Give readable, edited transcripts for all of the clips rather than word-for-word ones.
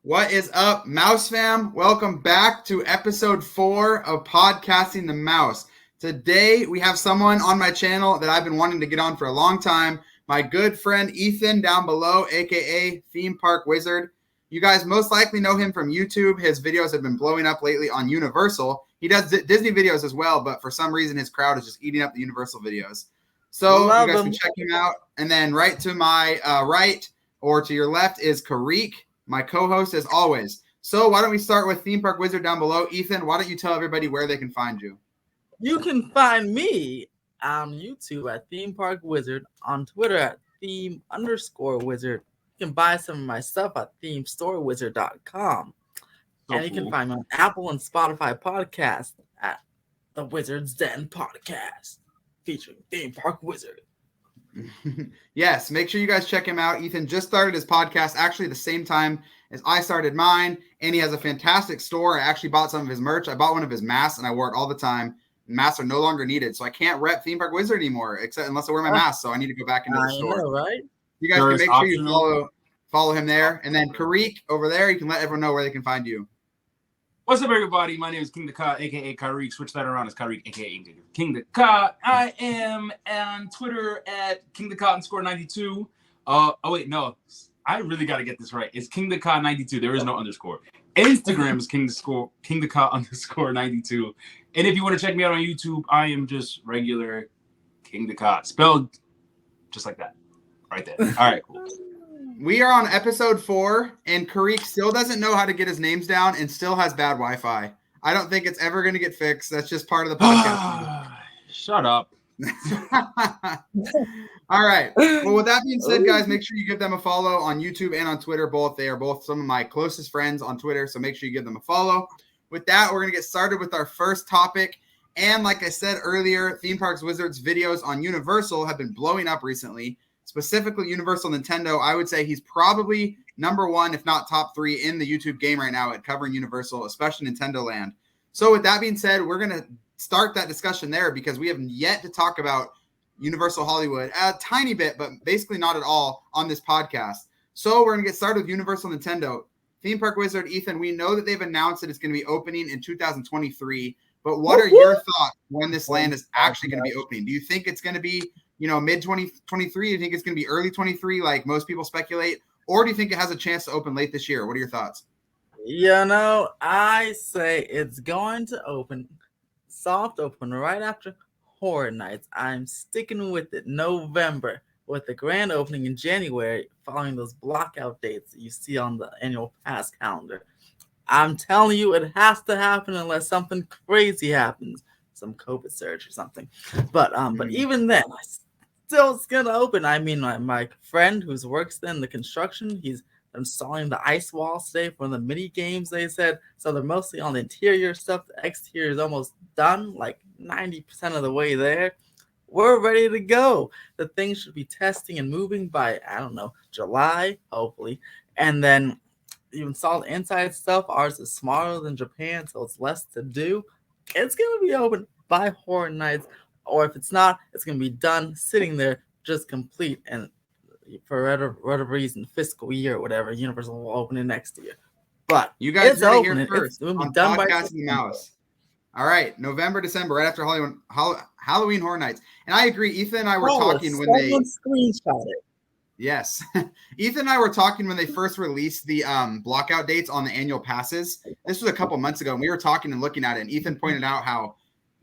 What is up, Mouse fam? Welcome back to episode 4 of Podcasting the Mouse. Today, we have someone on my channel that I've been wanting to get on for a long time. My good friend Ethan down below, aka Theme Park Wizard. You guys most likely know him from YouTube. His videos have been blowing up lately on Universal. He does Disney videos as well, but for some reason, his crowd is just eating up the Universal videos. So you guys can check him out. And then right to my right or to your left is Karik, my co-host as always. So why don't we start with Theme Park Wizard down below. Ethan, why don't you tell everybody where they can find you? You can find me on YouTube at Theme Park Wizard, on Twitter at theme_wizard. You can buy some of my stuff at themestorewizard.com. And you can find me on Apple and Spotify podcast at The Wizard's Den Podcast, featuring Theme Park Wizard. Yes, make sure you guys check him out. Ethan just started his podcast actually the same time as I started mine, and he has a fantastic store. I actually bought some of his merch. I bought one of his masks, and I wore it all the time. Masks are no longer needed, so I can't rep Theme Park Wizard anymore, except unless I wear my mask. So I need to go back into the store. Know, right? You guys can make sure you follow him there, and then Karik over there. You can let everyone know where they can find you. What's up, everybody? My name is King the Ka, aka Karik. Switch that around as Karik, aka King the Ka. I am on Twitter at King the Ka _92. Oh wait, no, I really got to get this right. It's King the Ka 92. There is no underscore. Instagram is King the Ka _92. And if you want to check me out on YouTube, I am just regular King the Ka, spelled just like that, right there. All right, cool. We are on episode 4, and Karik still doesn't know how to get his names down and still has bad Wi-Fi. I don't think it's ever going to get fixed. That's just part of the podcast. Shut up. All right. Well, with that being said, guys, make sure you give them a follow on YouTube and on Twitter. Both. They are both some of my closest friends on Twitter, so make sure you give them a follow. With that, we're going to get started with our first topic. And like I said earlier, Theme Parks Wizards videos on Universal have been blowing up recently. Specifically, Universal Nintendo, I would say he's probably number 1, if not top 3 in the YouTube game right now at covering Universal, especially Nintendo Land. So with that being said, we're going to start that discussion there because we have yet to talk about Universal Hollywood a tiny bit, but basically not at all on this podcast. So we're going to get started with Universal Nintendo. Theme Park Wizard, Ethan, we know that they've announced that it's going to be opening in 2023, but what are your thoughts when this land is actually going to be opening? Do you think it's going to be mid-2023? Do you think it's going to be early 23 like most people speculate? Or do you think it has a chance to open late this year? What are your thoughts? I say it's going to open, soft open, right after Horror Nights. I'm sticking with it. November, with the grand opening in January, following those blockout dates that you see on the annual pass calendar. I'm telling you, it has to happen unless something crazy happens. Some COVID surge or something. But even then, still it's gonna open. I mean, my friend who works in the construction, he's installing the ice walls today for the mini games, they said. So they're mostly on the interior stuff. The exterior is almost done, like 90% of the way there. We're ready to go. The thing should be testing and moving by, I don't know, July, hopefully. And then you install the inside stuff. Ours is smaller than Japan, so it's less to do. It's going to be open by Horror Nights, or if it's not, it's going to be done, sitting there, just complete, and for whatever reason, fiscal year or whatever, Universal will open it next year. But you guys heard it here first on Podcasting the Mouse. All right, November, December, right after Halloween Horror Nights. And I agree, Ethan and I were talking when they screenshot it. Yes. Ethan and I were talking when they first released the blockout dates on the annual passes. This was a couple months ago, and we were talking and looking at it, and Ethan pointed out how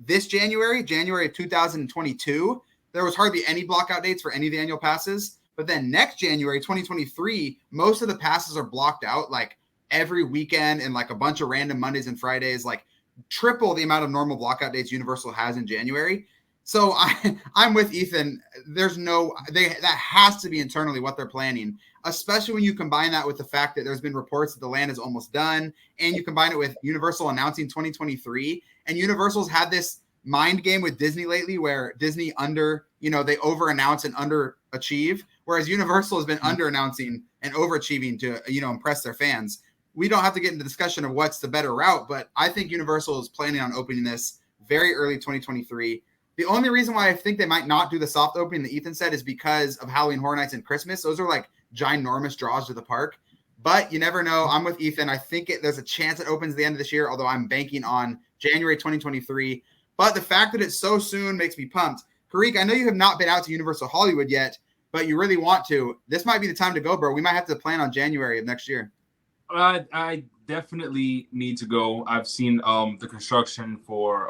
this January of 2022, there was hardly any blockout dates for any of the annual passes. But then next January, 2023, most of the passes are blocked out like every weekend and like a bunch of random Mondays and Fridays, like triple the amount of normal blockout dates Universal has in January. So I'm with Ethan. That has to be internally what they're planning, especially when you combine that with the fact that there's been reports that the land is almost done, and you combine it with Universal announcing 2023. And Universal's had this mind game with Disney lately where Disney they over-announce and underachieve, whereas Universal has been under-announcing and overachieving to, impress their fans. We don't have to get into discussion of what's the better route, but I think Universal is planning on opening this very early 2023. The only reason why I think they might not do the soft opening that Ethan said is because of Halloween Horror Nights and Christmas. Those are like ginormous draws to the park. But you never know. I'm with Ethan. I think there's a chance it opens the end of this year, although I'm banking on January 2023. But the fact that it's so soon makes me pumped. Karik, I know you have not been out to Universal Hollywood yet, but you really want to. This might be the time to go, bro. We might have to plan on January of next year. I definitely need to go. I've seen the construction for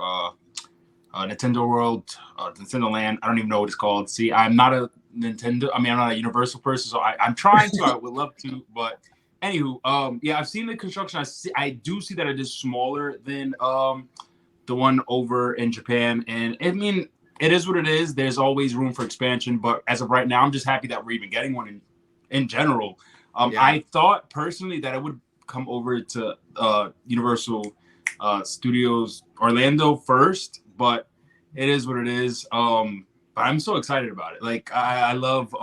Nintendo World, Nintendo Land. I don't even know what it's called. See, I'm not a I'm not a Universal person, so I'm trying to. I would love to, but anywho, yeah, I've seen the construction. I do see that it is smaller than the one over in Japan, and I mean, it is what it is. There's always room for expansion, but as of right now, I'm just happy that we're even getting one in general. I thought personally that it would come over to Universal Studios Orlando first, but it is what it is. But I'm so excited about it. Like I love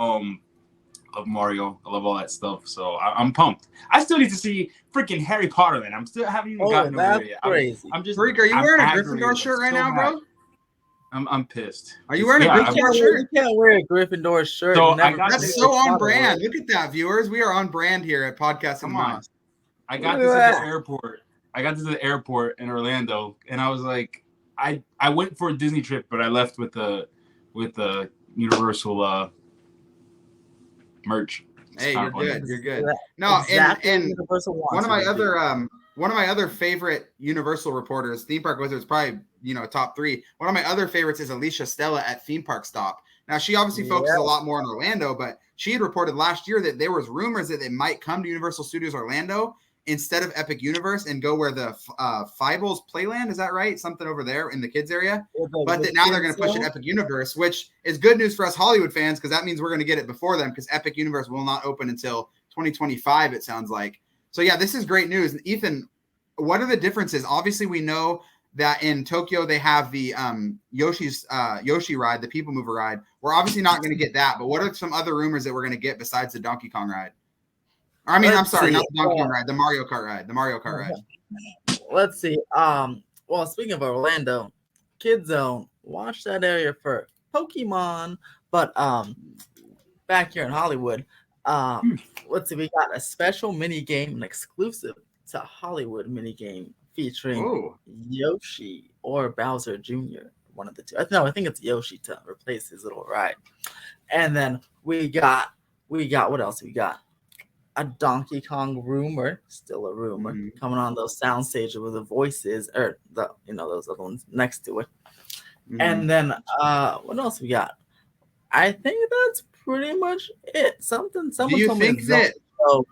Mario. I love all that stuff. So I'm pumped. I still need to see freaking Harry Potter Land. I haven't even gotten over there yet. Crazy. I'm just. Freak, are you wearing a aggravated. Gryffindor shirt right So now, bro? I'm pissed. Are you wearing a Gryffindor shirt? You can't wear a Gryffindor shirt. So and I never got That's this so Potter on brand. shirt. Look at that, viewers. We are on brand here at Podcast Come and on. Minds. I got this at the airport. I got this at the airport in Orlando, and I was like, I went for a Disney trip, but I left with the Universal merch. Hey, you're good. You're good. Yeah, No, exactly and Universal wants one of you my to do. one of my other favorite Universal reporters, Theme Park Wizards, probably top 3. One of my other favorites is Alicia Stella at Theme Park Stop. Now she obviously focuses a lot more on Orlando, but she had reported last year that there was rumors that they might come to Universal Studios Orlando instead of Epic Universe and go where the Fibles Playland, is that right? Something over there in the kids area. But that now they're going to push it Epic Universe, which is good news for us Hollywood fans because that means we're going to get it before them because Epic Universe will not open until 2025, it sounds like. So yeah, this is great news. And Ethan, what are the differences? Obviously, we know that in Tokyo they have the Yoshi ride, the People Mover ride. We're obviously not going to get that, but what are some other rumors that we're going to get besides the Donkey Kong ride? I mean, I'm sorry, not the Donkey Kong ride, the Mario Kart ride. The Mario Kart ride. Let's see. Well, speaking of Orlando, Kid Zone, watch that area for Pokemon. But back here in Hollywood, let's see, we got a special mini game, an exclusive to Hollywood mini game featuring Yoshi or Bowser Jr. One of the two. I think it's Yoshi to replace his little ride. And then we got what else we got? A Donkey Kong rumor, still a rumor, coming on those sound stages with the voices or those other ones next to it. And then what else we got? I think that's pretty much it. Someone Do you told me think that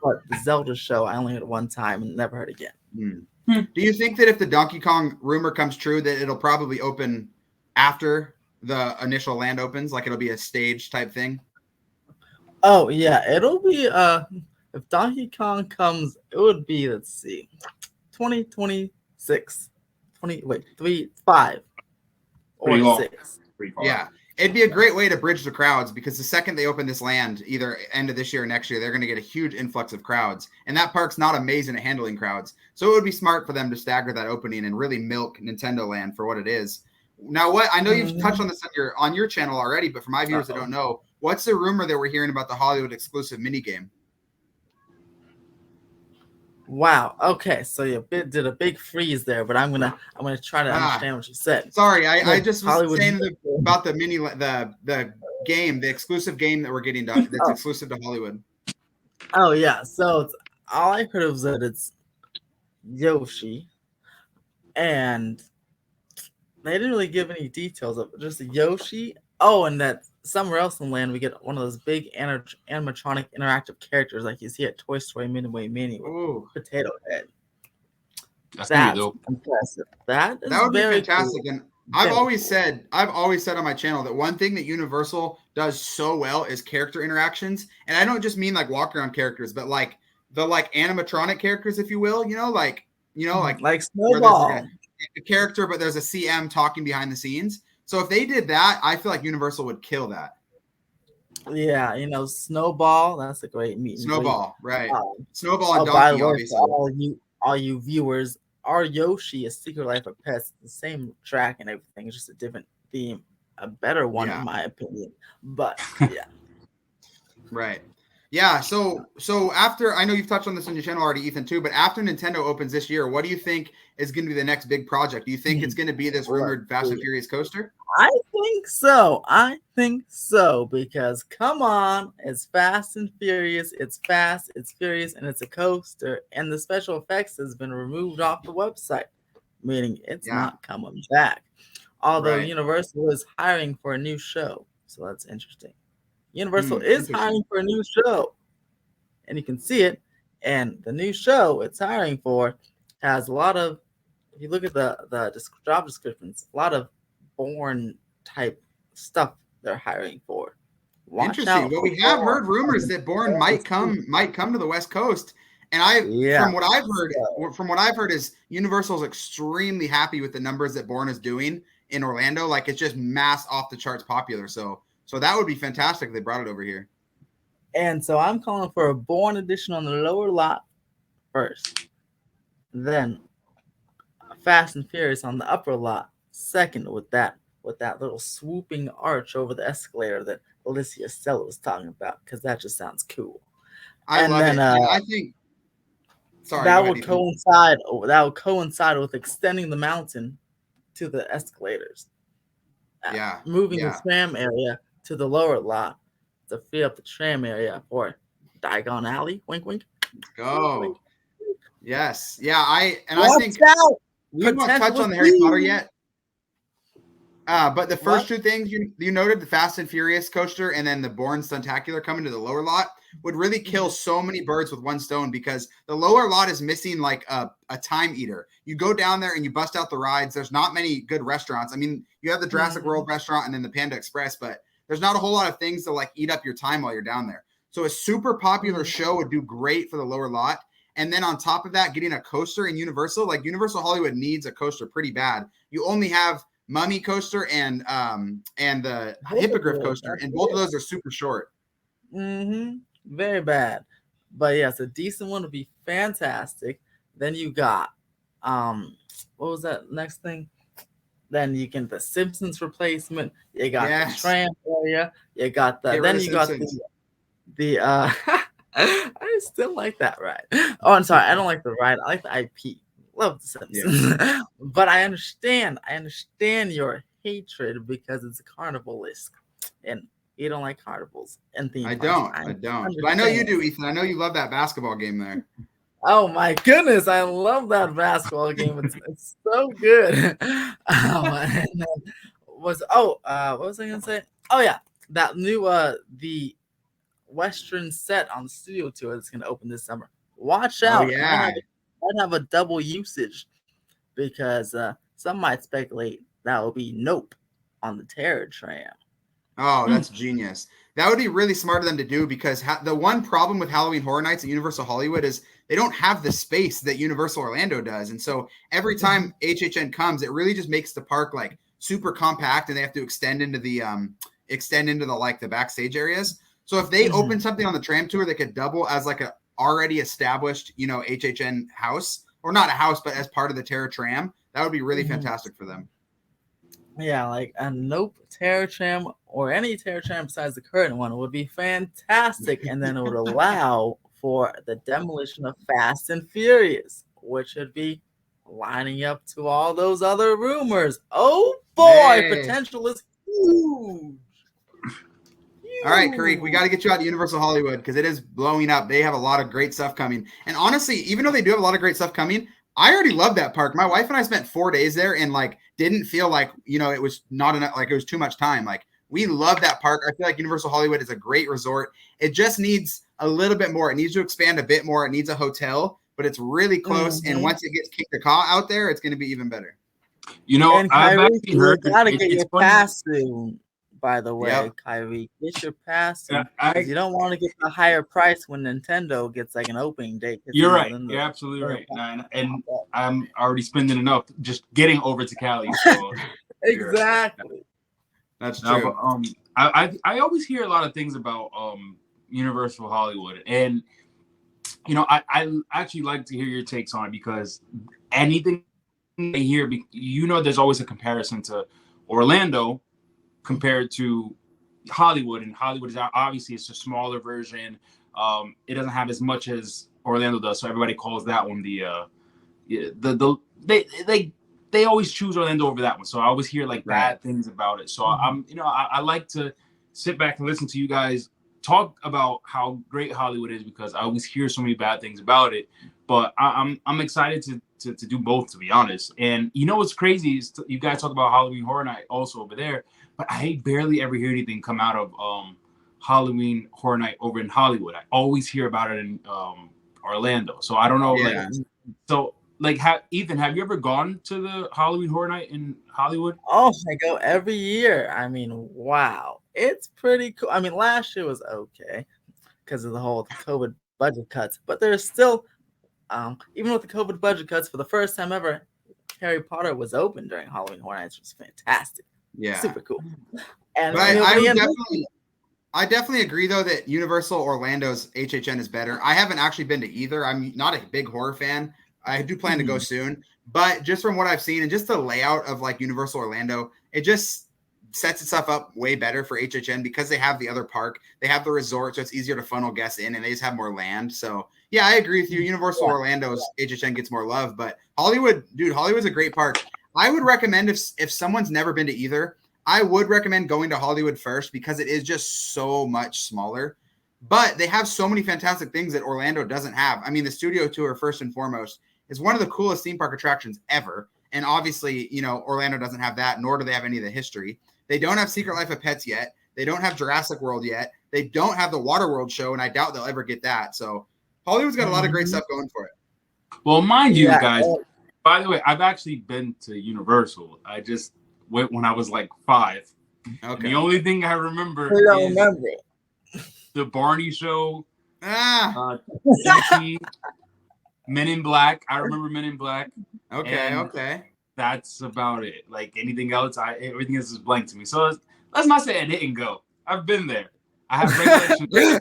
but the Zelda show I only heard one time and never heard again. Do you think that if the Donkey Kong rumor comes true that it'll probably open after the initial land opens, like it'll be a stage type thing? Oh yeah, it'll be if Donkey Kong comes, it would be, let's see, 2026. 5 or 6. Yeah. It'd be a great way to bridge the crowds because the second they open this land, either end of this year or next year, they're going to get a huge influx of crowds. And that park's not amazing at handling crowds. So it would be smart for them to stagger that opening and really milk Nintendo Land for what it is. Now, what I know you've touched on this on your channel already, but for my viewers that don't know, what's the rumor that we're hearing about the Hollywood exclusive minigame? Wow. Okay. So you did a big freeze there, but I'm gonna try to understand what you said. Sorry, I just was saying about the the game, the exclusive game that we're getting done. That's exclusive to Hollywood. Oh yeah. So all I heard was that it's Yoshi, and they didn't really give any details of it. Just Yoshi. Oh, and that somewhere else in the land we get one of those big animatronic interactive characters like you see at Toy Story Midway Mini with Potato Head. That's impressive. That would be fantastic. Cool. And I've always said on my channel that one thing that Universal does so well is character interactions. And I don't just mean like walk around characters, but like the animatronic characters, if you will, like Snowball. A character, but there's a CM talking behind the scenes. So if they did that, I feel like Universal would kill that. Yeah, Snowball. That's a great meeting. Snowball, right? Snowball and Donkey, obviously. All you viewers, our Yoshi is Secret Life of Pets. The same track and everything, it's just a different theme, a better one in my opinion. But yeah, right. Yeah, so after, I know you've touched on this on your channel already, Ethan, too, but after Nintendo opens this year, what do you think is going to be the next big project? Do you think it's going to be this rumored Fast and Furious coaster? I think so. I think so because come on, it's Fast and Furious. It's fast, it's furious, and it's a coaster. And the special effects has been removed off the website, meaning it's not coming back. Although Universal is hiring for a new show, so that's interesting. Universal is hiring for a new show, and you can see it. And the new show it's hiring for has a lot of. If you look at the job descriptions, a lot of Bourne type stuff they're hiring for. Interesting. Well, we have heard rumors that Bourne might come to the West Coast, and from what I've heard is Universal's extremely happy with the numbers that Bourne is doing in Orlando. Like it's just mass off the charts popular. So that would be fantastic if they brought it over here. And so I'm calling for a Bourne edition on the lower lot first, then Fast and Furious on the upper lot second, with that little swooping arch over the escalator that Alicia Stella was talking about, because that just sounds cool. I love it. I think that would coincide with extending the mountain to the escalators. Moving the tram area to the lower lot to free up the tram area for Diagon Alley. Wink, wink. Let's go. Wink, wink. Yes. Yeah. I think we won't touch on the Harry Potter yet. But the first two things you noted, the Fast and Furious coaster and then the Bourne Stuntacular coming to the lower lot, would really kill so many birds with one stone, because the lower lot is missing like a time eater. You go down there and you bust out the rides. There's not many good restaurants. I mean, you have the Jurassic World restaurant and then the Panda Express, but there's not a whole lot of things to like eat up your time while you're down there. So a super popular show would do great for the lower lot. And then on top of that, getting a coaster in Universal, like Universal Hollywood needs a coaster pretty bad. You only have Mummy coaster and the Hippogriff coaster, and both of those are super short. Very bad. But yes, a decent one would be fantastic. Then you got what was that next thing? Then you get the Simpsons replacement. You got the tram area. You got the I still like that ride. Oh, I'm sorry, I don't like the ride. I like the IP. Love the Simpsons. But I understand your hatred because it's carnivalesque, and you don't like carnivals and theme parks. I don't. But I know you do, Ethan. I know you love that basketball game there. Oh my goodness, I love that basketball game. It's so good. What was I gonna say? Oh yeah, that new the Western set on the studio tour that's gonna open this summer. Watch out. Oh, yeah. Might have a double usage, because some might speculate that will be Nope on the Terror Tram. Oh, that's genius. That would be really smart of them to do, because the one problem with Halloween Horror Nights at Universal Hollywood is they don't have the space that Universal Orlando does. And so every time HHN comes, it really just makes the park like super compact, and they have to extend into the like the backstage areas. So if they open something on the tram tour that could double as like a already established, HHN house, or not a house, but as part of the Terror Tram, that would be really fantastic for them. Yeah, like a Nope Terror Tram, or any Terror Tram besides the current one, would be fantastic, and then it would allow for the demolition of Fast and Furious, which would be lining up to all those other rumors. Oh boy, potential is huge. All right, Kareek, we got to get you out to Universal Hollywood, because it is blowing up. They have a lot of great stuff coming. And honestly, even though they do have a lot of great stuff coming, I already love that park. My wife and I spent 4 days there and like didn't feel like, it was not enough, like it was too much time. Like we love that park. I feel like Universal Hollywood is a great resort. It just needs a little bit more. It needs to expand a bit more. It needs a hotel, but it's really close. And once it gets King Ka out there, it's going to be even better. And I've actually heard you gotta get your pass soon. By the way, Kyrie, get your pass. You don't want to get the higher price when Nintendo gets like an opening date. You're right. You're absolutely right. And I'm already spending enough just getting over to Cali. So exactly. That's true. I always hear a lot of things about Universal Hollywood, and I actually like to hear your takes on it, because anything I hear, there's always a comparison to Orlando compared to Hollywood, and Hollywood is obviously it's a smaller version. It doesn't have as much as Orlando does, so everybody calls that one they always choose Orlando over that one. So I always hear like bad things about it. So I like to sit back and listen to you guys talk about how great Hollywood is, because I always hear so many bad things about it. But I'm excited to do both, to be honest. And you know what's crazy is you guys talk about Halloween Horror Night also over there, but I barely ever hear anything come out of Halloween Horror Night over in Hollywood. I always hear about it in Orlando. So I don't know, Ethan, have you ever gone to the Halloween Horror Night in Hollywood? Oh, I go every year. I mean, wow, it's pretty cool. I mean, last year was okay because of the whole COVID budget cuts, but there's still, even with the COVID budget cuts, for the first time ever, Harry Potter was open during Halloween Horror Nights, which was fantastic. Yeah, super cool. And I definitely agree, though, that Universal Orlando's HHN is better. I haven't actually been to either. I'm not a big horror fan. I do plan to go soon, but just from what I've seen and just the layout of like Universal Orlando, it just sets itself up way better for HHN because they have the other park, they have the resort, so it's easier to funnel guests in, and they just have more land. So yeah, I agree with you. Universal Orlando's HHN gets more love, but Hollywood's a great park. I would recommend if someone's never been to either, I would recommend going to Hollywood first because it is just so much smaller. But they have so many fantastic things that Orlando doesn't have. I mean, the studio tour, first and foremost, is one of the coolest theme park attractions ever. And obviously, Orlando doesn't have that, nor do they have any of the history. They don't have Secret Life of Pets yet. They don't have Jurassic World yet. They don't have the Waterworld show, and I doubt they'll ever get that. So Hollywood's got a lot of great stuff going for it. Well, mind you, guys, by the way, I've actually been to Universal. I just went when I was like 5. Okay. The only thing I remember is the Barney show, Men in Black. I remember Men in Black. Okay. That's about it. Like anything else, everything else is blank to me. So let's not say I didn't go. I've been there. I have recollection,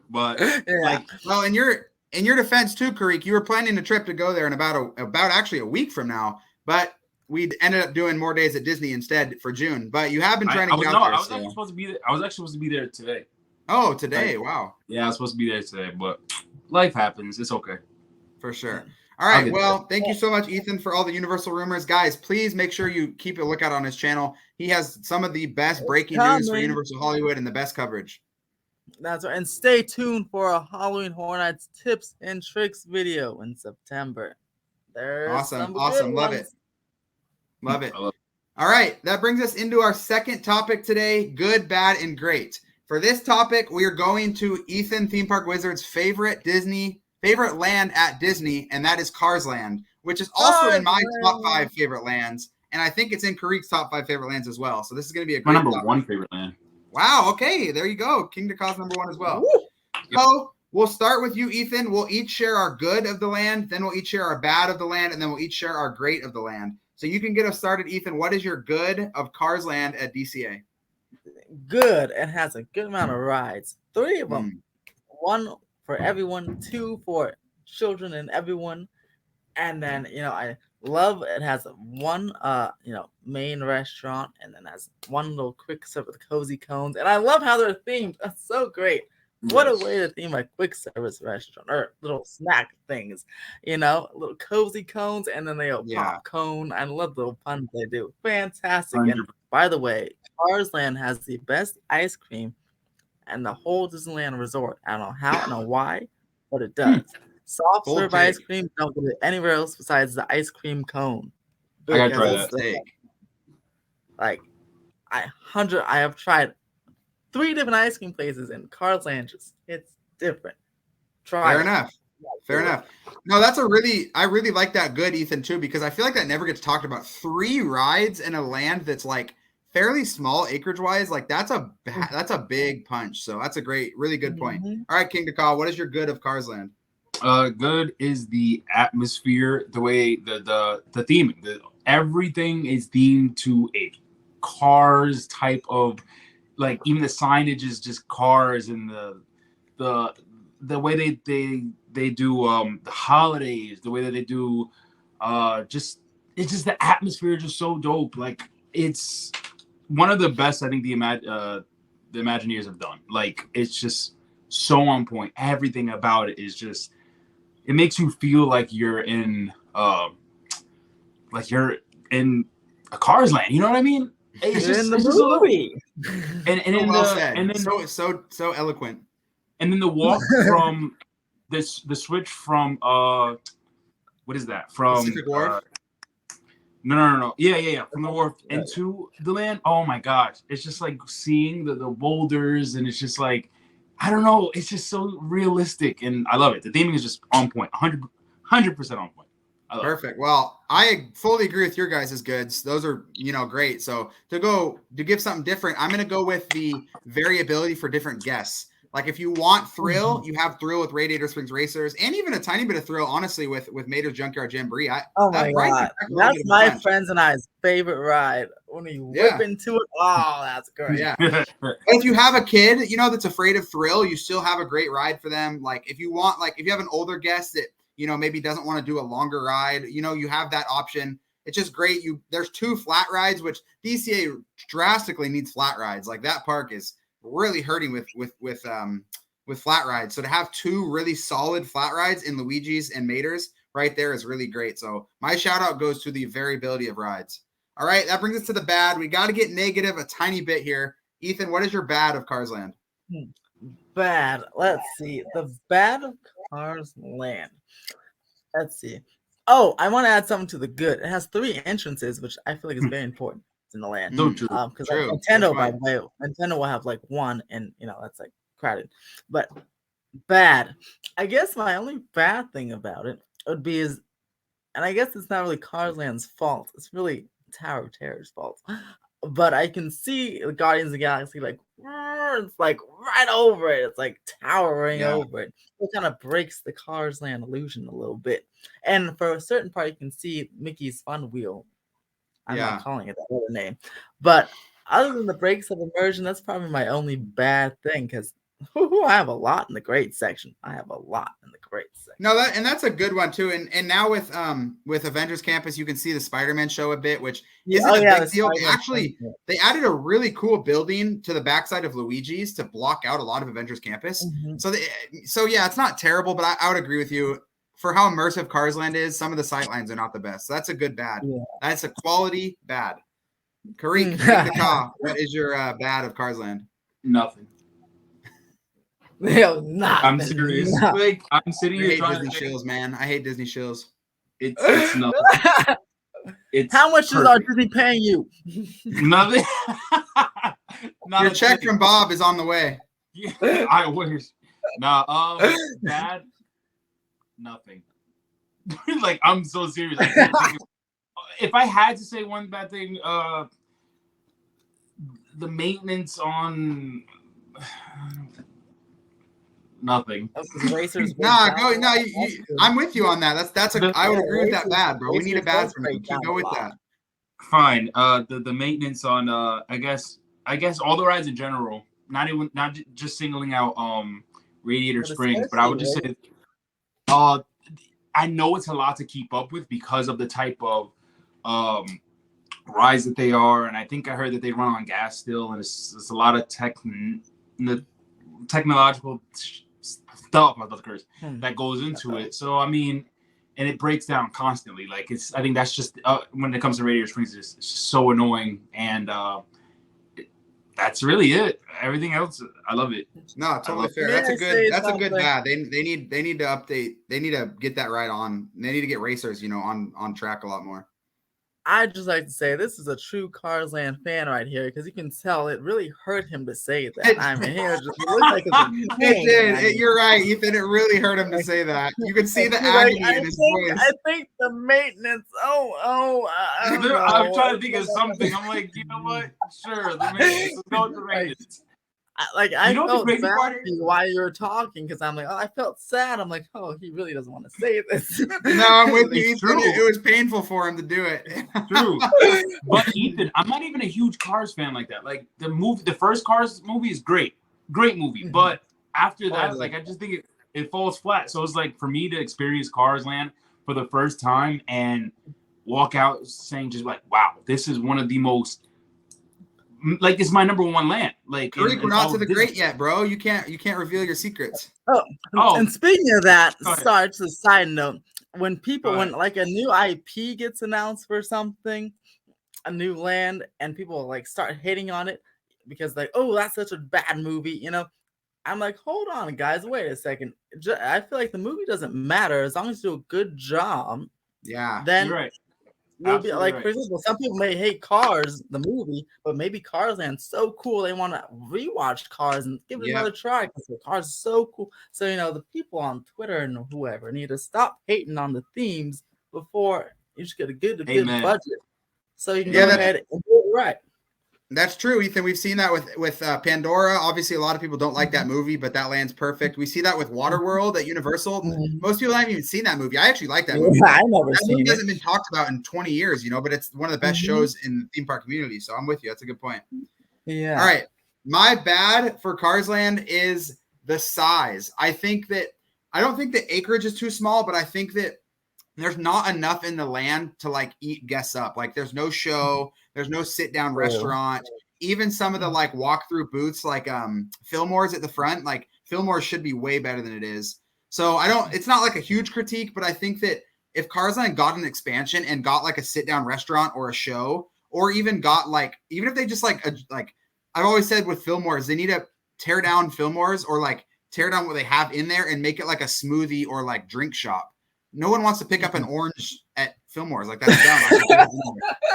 but well, in your defense too, Karik, you were planning a trip to go there in about actually a week from now, but we ended up doing more days at Disney instead for June. But you have been trying to get out there. I was actually supposed to be there. I was actually supposed to be there today. Oh, today! Wow. Yeah, I was supposed to be there today, but life happens. It's okay. For sure. All right. Well, thank you so much, Ethan, for all the Universal rumors. Guys, please make sure you keep a lookout on his channel. He has some of the best breaking news for Universal Hollywood and the best coverage. That's right. And stay tuned for a Halloween Horror Nights tips and tricks video in September. Awesome. Love it. All right. That brings us into our second topic today, good, bad, and great. For this topic, we are going to Ethan Theme Park Wizard's favorite land at Disney, and that is Cars Land, which is also in my top 5 favorite lands, and I think it's in Karik's top 5 favorite lands as well. So this is going to be a great number 1 favorite land. Wow. Okay, there you go. King to Cause number 1 as well. So we'll start with you, Ethan. We'll each share our good of the land, then we'll each share our bad of the land, and then we'll each share our great of the land. So you can get us started, Ethan. What is your good of Cars Land at DCA? Good. It has a good amount of rides. 3 of them. 1 for everyone, 2 for children and everyone. And then, I love it has 1 main restaurant, and then has 1 little quick service with cozy cones. And I love how they're themed. That's so great. What a way to theme a quick service restaurant or little snack things, little cozy cones, and then they pop cone. I love the puns they do. Fantastic. 100%. And by the way, Cars Land has the best ice cream and the whole Disneyland resort. I don't know how, I don't know why, but it does. Soft serve ice cream, don't get it anywhere else besides the ice cream cone. I gotta try that. I have tried 3 different ice cream places, and Cars Land it's different. Fair enough. No, I really like that good, Ethan, too, because I feel like that never gets talked about. 3 rides in a land that's like fairly small acreage wise, like that's a big punch. So that's a really good point. All right, King Dakar, what is your good of Cars Land? Good is the atmosphere, the way the theming. Everything is themed to a Cars type of, like even the signage is just cars, and the way they do the holidays, the way that they do it's just the atmosphere is just so dope. Like it's one of the best I think the Imagineers have done. Like it's just so on point. Everything about it is just, it makes you feel like you're in a Cars land. You know what I mean? It's You're just, in the it's just a little, movie. and So in well the said. and then So eloquent. and then the walk from the switch from what is that, from Pacific Wharf? no, yeah, from the wharf into the land. Oh my gosh, it's just like seeing the boulders, and it's just like, I don't know, it's just so realistic, and I love it. The theming is just on point, 100% on point. I love Perfect. Well, I fully agree with your guys' goods. Those are, great. So to give something different, I'm going to go with the variability for different guests. Like if you want thrill, you have thrill with Radiator Springs Racers, and even a tiny bit of thrill, honestly, with Mater's Junkyard Jamboree. Oh my god, that's my friends and I's favorite ride. When you whip into it, oh, that's great. Yeah. If you have a kid, that's afraid of thrill, you still have a great ride for them. Like if you want, if you have an older guest that maybe doesn't want to do a longer ride, you have that option. It's just great. There's 2 flat rides, which DCA drastically needs flat rides. Like that park is really hurting with flat rides. So to have 2 really solid flat rides in Luigi's and Mater's right there is really great. So my shout out goes to the variability of rides. All right, that brings us to the bad. We got to get negative a tiny bit here. Ethan, what is your bad of Cars Land? Bad. Let's see. The bad of Cars Land. Let's see. Oh, I want to add something to the good. It has 3 entrances, which I feel like is very important in the land. Because Nintendo, by the way, Nintendo will have like 1, and that's like crowded. But bad. I guess my only bad thing about it would be and I guess it's not really Cars Land's fault. It's really Tower of Terror's fault. But I can see the Guardians of the Galaxy it's like right over it. It's like towering over it. It kind of breaks the Cars Land illusion a little bit. And for a certain part, you can see Mickey's Fun Wheel. I'm not calling it that other name. But other than the breaks of immersion, that's probably my only bad thing, because I have a lot in the great section. No, that's a good one too. And now with Avengers Campus, you can see the Spider-Man show a bit, which isn't a big deal. They added a really cool building to the backside of Luigi's to block out a lot of Avengers Campus. So it's not terrible, but I would agree with you. For how immersive Cars Land is, some of the sightlines are not the best. So that's a good bad. That's a quality bad. Karik, what is your bad of Cars Land? Nothing. I'm serious. Like I'm sitting here trying Disney shills, man. I hate Disney shills. It's nothing. How much is our Disney paying you? Nothing. Your check from Bob is on the way. Yeah, I wish. Bad. Nothing. Like I'm so serious. If I had to say one bad thing, the maintenance on. Nothing. I'm with you on that. I would agree with that bad, bro. We need a bad from you. Go with that. Fine. The maintenance on I guess all the rides in general, not just singling out Radiator Springs, but I would just say I know it's a lot to keep up with because of the type of rides that they are, and I think I heard that they run on gas still, and it's a lot of technological stuff that goes into it. So I mean, and it breaks down constantly. Like I think that's just when it comes to Radiator Springs, it's just so annoying, and that's really it. Everything else, I love it. No, totally fair. That's a good bad. They need to update. They need to get that right on. They need to get racers, on track a lot more. I'd just like to say this is a true Cars Land fan right here, because you can tell it really hurt him to say that. I mean, it looks like it did. You're right, Ethan. It really hurt him to say that. You can see the agony in his voice. I think the maintenance. I'm trying to think of something. I'm like, you know what? Sure, the maintenance. Let's go with the maintenance. I felt bad for you while you were talking, because I'm like, I felt sad. I'm like, he really doesn't want to say this. No, I'm with you, Ethan. It was painful for him to do it. True. But Ethan, I'm not even a huge Cars fan like that. Like the first Cars movie is great movie. But after that, I just think it falls flat. So it's like for me to experience Cars Land for the first time and walk out saying just like, wow, this is one of the most like it's my number one land. Like Kareek, we're not to the great yet, bro. You can't reveal your secrets. Oh, and speaking of that, Go ahead. sorry, just a side note. When Go when ahead. like a new IP gets announced for something, a new land, and people like start hating on it because like, oh, that's such a bad movie, you know. I'm like, hold on, guys, wait a second. I feel like the movie doesn't matter as long as you do a good job. Yeah. Then You're right. you'll be Absolutely like, right. for example, some people may hate Cars, the movie, but maybe Cars Land's so cool they want to rewatch Cars and give it Yep. another try because Cars is so cool. So you know, the people on Twitter and whoever need to stop hating on the themes before you just get a good Amen. budget, so you can Yeah, go that- ahead and do it right. That's true, Ethan. We've seen that with Pandora. Obviously, a lot of people don't like that movie, but that land's perfect. We see that with Waterworld at Universal. Most people haven't even seen that movie. I actually like that movie. I never That seen movie it. hasn't been talked about in 20 years, you know, but it's one of the best Mhm. shows in the theme park community. So I'm with you. That's a good point. Yeah. All right. My bad for Cars Land is the size. I don't think the acreage is too small, but I think that there's not enough in the land to like eat guests up. Like there's no show, there's no sit down restaurant. Even some of the like walk through booths, like Fillmore's at the front, like Fillmore should be way better than it is. So it's not like a huge critique, but I think that if Cars Land got an expansion and got like a sit down restaurant or a show, or even got like, even if they just like I've always said with Fillmore's, they need to tear down Fillmore's or like tear down what they have in there and make it like a smoothie or like drink shop. No one wants to pick up an orange at Fillmore's. Like that's dumb.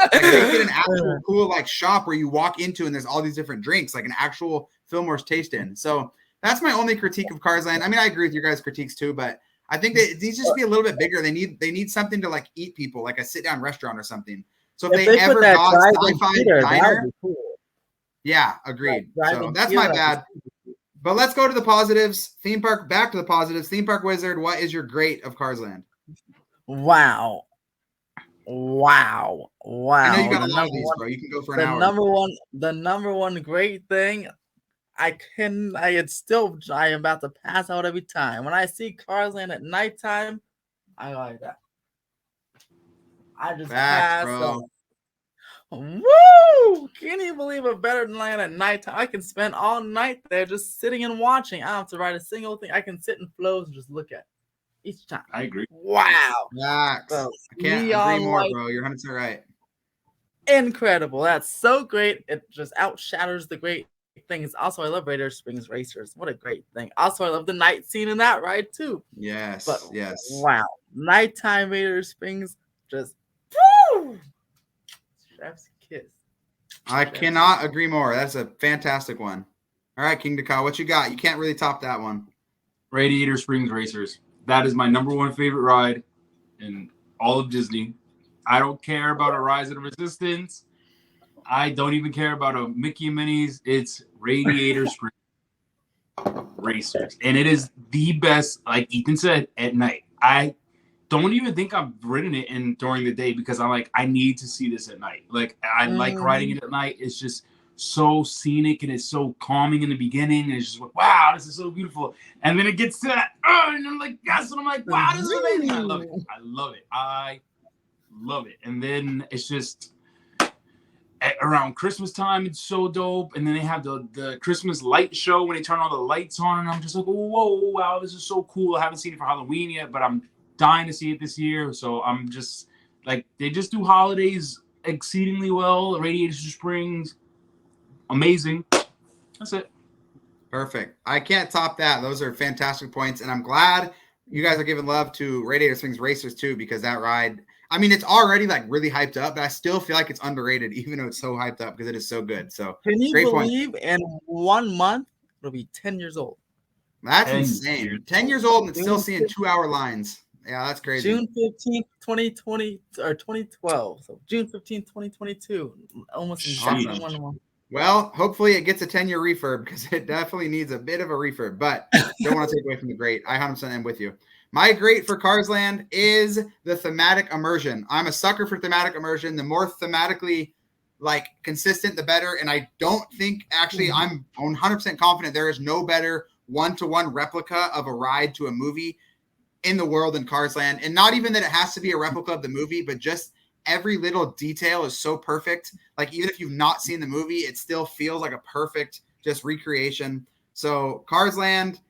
Like, they get an actual cool like shop where you walk into and there's all these different drinks, like an actual Fillmore's taste in. So that's my only critique of Cars Land. I mean, I agree with your guys' critiques too, but I think that it needs to just be a little bit bigger. They need something to like eat people, like a sit down restaurant or something. So if they ever got Sci-Fi Diner, cool. yeah, agreed. Like, so that's my bad. But let's go to the positives. Theme park, back to the positives. Theme Park Wizard, what is your great of Cars Land? Wow. I know you got a lot of these, bro. You can go for an hour. The number one great thing, I am about to pass out every time. When I see Cars Land at nighttime, I like that. I just pass out. Woo! Can you believe a better land at nighttime? I can spend all night there just sitting and watching. I don't have to write a single thing. I can sit in flows and just look at it each time. I agree. Wow. Max, So, I can't agree more, bro. You're 100% right. Incredible. That's so great. It just outshadows the great things. Also, I love Radiator Springs Racers. What a great thing. Also, I love the night scene in that ride too. Yes. But yes. Wow. Nighttime Radiator Springs just woo! Chef's kiss. I cannot agree more. That's a fantastic one. All right, King Dakar, what you got? You can't really top that one. Radiator Springs Racers. That is my number one favorite ride in all of Disney. I don't care about a Rise of the Resistance. I don't even care about a Mickey and Minnie's. It's Radiator Springs Racers. And it is the best, like Ethan said, at night. I don't even think I've ridden it during the day because I'm like, I need to see this at night. Like, I like riding it at night. It's just so scenic and it's so calming in the beginning. And it's just like, wow, this is so beautiful. And then it gets to that, and I'm like, yes. And I'm like, wow, this is amazing. I love it. I love it. And then it's just around Christmas time, it's so dope. And then they have the Christmas light show when they turn all the lights on. And I'm just like, whoa, wow, this is so cool. I haven't seen it for Halloween yet, but I'm dying to see it this year. So I'm just like, they just do holidays exceedingly well. Radiator Springs, amazing. That's it. Perfect. I can't top that. Those are fantastic points. And I'm glad you guys are giving love to Radiator Springs Racers too, because that ride, I mean, it's already like really hyped up, but I still feel like it's underrated, even though it's so hyped up because it is so good. So can you great believe point. In 1 month it'll be 10 years old? That's insane. 10 years old and it's still seeing 2-hour lines. Yeah, that's crazy. June 15th, 2020 or 2012. So June 15th, 2022. Almost exactly 1 month. Well, hopefully it gets a 10-year refurb because it definitely needs a bit of a refurb, but don't want to take away from the great. I 100% am with you. My great for Cars Land is the thematic immersion. I'm a sucker for thematic immersion. The more thematically like consistent, the better. And I don't think actually I'm 100% confident there is no better one-to-one replica of a ride to a movie in the world in Cars Land. And not even that it has to be a replica of the movie, but just every little detail is so perfect. Like even if you've not seen the movie, it still feels like a perfect just recreation. So Cars Land,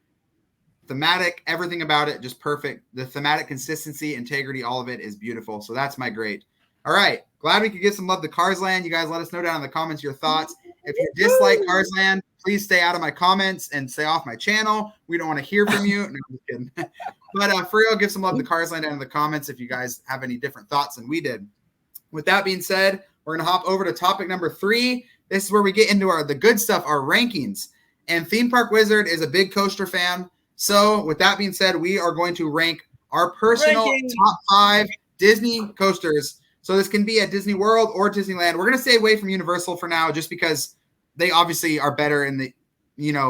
thematic, everything about it, just perfect. The thematic consistency, integrity, all of it is beautiful. So that's my grade. All right. Glad we could give some love to Cars Land. You guys let us know down in the comments your thoughts. If you dislike Cars Land, please stay out of my comments and stay off my channel. We don't want to hear from you. No, I'm just kidding. But for real, give some love to Cars Land down in the comments if you guys have any different thoughts than we did. With that being said, we're going to hop over to topic number 3. This is where we get into the good stuff, our rankings. And Theme Park Wizard is a big coaster fan. So with that being said, we are going to rank our personal top 5 Disney coasters. So this can be at Disney World or Disneyland. We're going to stay away from Universal for now just because they obviously are better in the,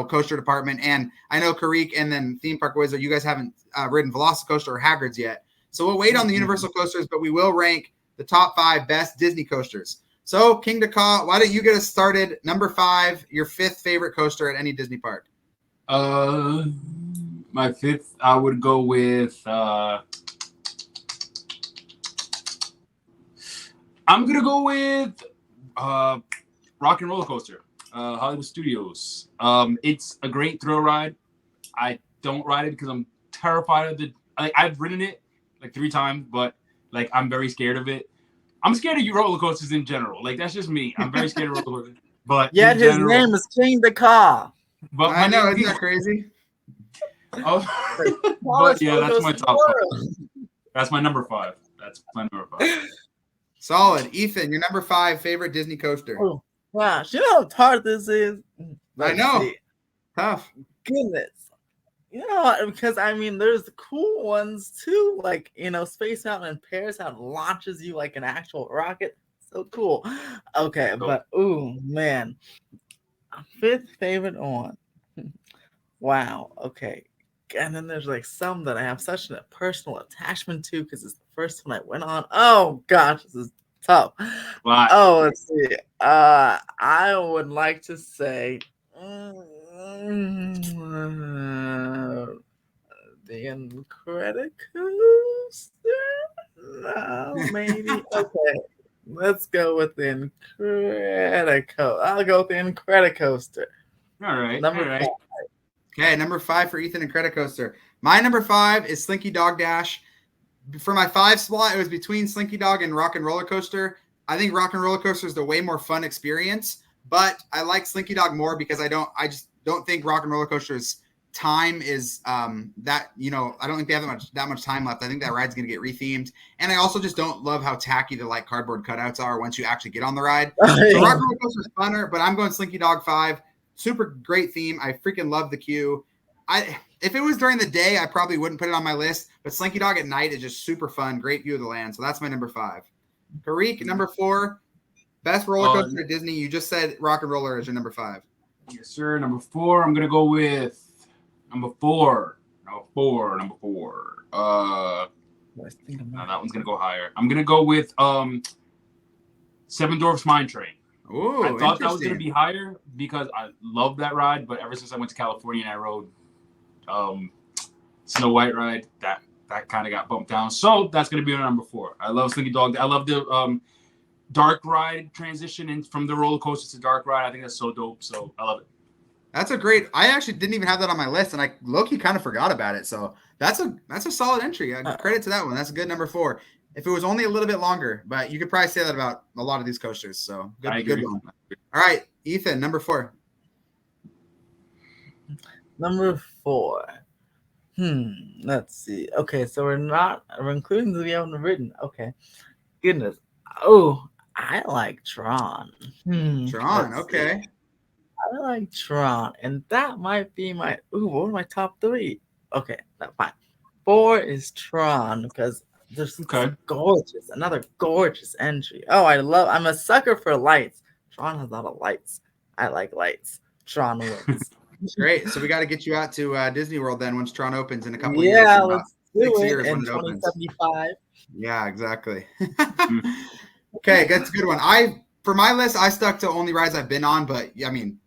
coaster department. And I know Karik and then Theme Park Wizard, you guys haven't ridden Velocicoaster or Hagrid's yet. So we'll wait on the Universal coasters, but we will rank the top 5 best Disney coasters. So King Daka, why don't you get us started? Number 5, your 5th favorite coaster at any Disney park. My 5th, I would go with I'm gonna go with Rock and Roller Coaster, Hollywood Studios. It's a great thrill ride. I don't ride it because I'm terrified of I've ridden it like 3 times, but like I'm very scared of it. I'm scared of roller coasters in general. Like that's just me. I'm very scared of roller coasters. But yet his name is King Daka. But I know, isn't that crazy? Oh, but yeah, that's my top 5. That's my number 5. That's my number 5. Solid. Ethan, your number 5 favorite Disney coaster. Oh, wow. You know how hard this is? I know. Tough. Goodness. You know what? Because, there's the cool ones, too. Like, Space Mountain in Paris, how it launches you like an actual rocket. So cool. Okay, but, ooh, man. 5th favorite one. Wow. Okay. And then there's like some that I have such a personal attachment to because it's the first one I went on. Oh gosh, this is tough. Wow. Oh, let's see. I would like to say the Incredicoaster. No, maybe. Okay, let's go with the Incredicoaster. I'll go with the Incredicoaster. All right. Number 5. Okay, number 5 for Ethan and Incredicoaster. My number 5 is Slinky Dog Dash. For my 5 slot, it was between Slinky Dog and Rock and Roller Coaster. I think Rock and Roller Coaster is the way more fun experience, but I like Slinky Dog more because I just don't think Rock and Roller Coaster's time is I don't think they have that much time left. I think that ride's going to get rethemed, and I also just don't love how tacky the like cardboard cutouts are once you actually get on the ride. So Rock and Roller Coaster is funner, but I'm going Slinky Dog 5. Super great theme. I freaking love the queue. If it was during the day, I probably wouldn't put it on my list, but Slinky Dog at night is just super fun. Great view of the land. So that's my number 5. Karik, number 4, best roller coaster at Disney. You just said Rock and Roller is your number 5. Yes, sir. Number 4, I'm going to go with number 4. Number 4. That one's going to go higher. I'm going to go with Seven Dwarfs Mine Train. Ooh, I thought that was going to be higher because I love that ride, but ever since I went to California and I rode Snow White ride, that kind of got bumped down. So that's going to be my number 4. I love Slinky Dog. I love the dark ride transition in from the roller coaster to dark ride. I think that's so dope. So I love it. That's a great. I actually didn't even have that on my list, and I low-key kind of forgot about it. So that's a solid entry. Credit to that one. That's a good number 4. If it was only a little bit longer, but you could probably say that about a lot of these coasters. So good one. All right, Ethan, number 4. Number 4. Let's see. Okay, so we're including the we haven't written. Okay. Goodness. Oh, I like Tron. Tron, okay. I like Tron, and that might be my what are my top 3? Okay, that's fine. 4 is Tron because there's another gorgeous entry. Oh, I'm a sucker for lights. Tron has a lot of lights. I like lights. Tron wins. Great. So we got to get you out to Disney World then once Tron opens in a couple of years. Yeah, let's do 6 it years in when it 2075. Yeah, exactly. Okay, that's a good one. For my list, I stuck to only rides I've been on, but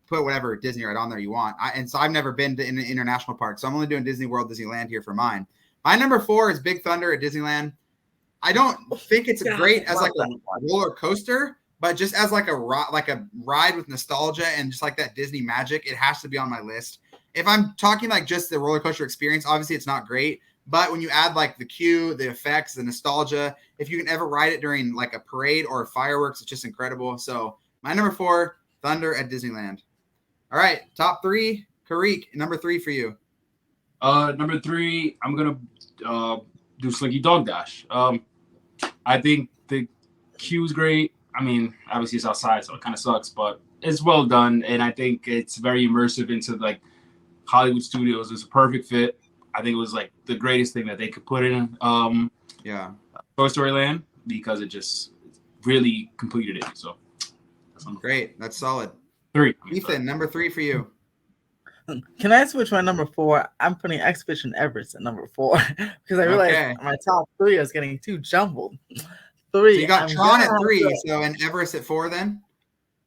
put whatever Disney ride on there you want. So I've never been to an international park, so I'm only doing Disney World, Disneyland here for mine. My number 4 is Big Thunder at Disneyland. I don't think it's God, great I as like love a that one. roller coaster, but just as like a ride with nostalgia and just like that Disney magic, it has to be on my list. If I'm talking like just the roller coaster experience, obviously it's not great. But when you add like the queue, the effects, the nostalgia, if you can ever ride it during like a parade or fireworks, it's just incredible. So my number 4, Thunder at Disneyland. All right, top 3, Karik, number 3 for you. Number 3, I'm gonna do Slinky Dog Dash. I think the queue's great. I mean, obviously it's outside, so it kind of sucks, but it's well done, and I think it's very immersive into like Hollywood Studios. It's a perfect fit. I think it was like the greatest thing that they could put in Toy Story Land because it just really completed it. So that's great. That's solid. 3. Ethan, number 3 for you. Can I switch my number 4? I'm putting Expedition Everest at number 4 because I realized my top 3 is getting too jumbled. 3. So you got Tron at 3, so and Everest at 4 then?